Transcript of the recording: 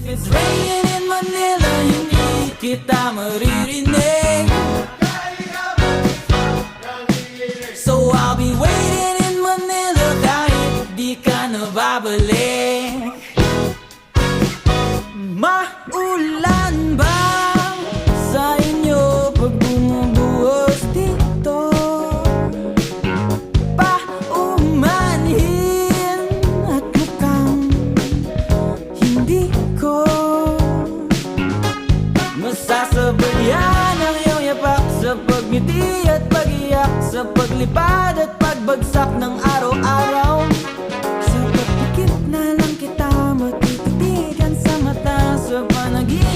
It's raining in Manila, hindi kita maririnig. So I'll be waiting in Manila kahit di ka na babalik. Maulan ba sa inyo pag bumubuhos dito? Paumanhin at mukhang hindi ko masasabayan ang iyong yapak sa pagngiti at pag-iyak, sa paglipad at pagbagsak ng araw-araw. Sa pagpikit na lang kita matititigan sa mata, sa panaginip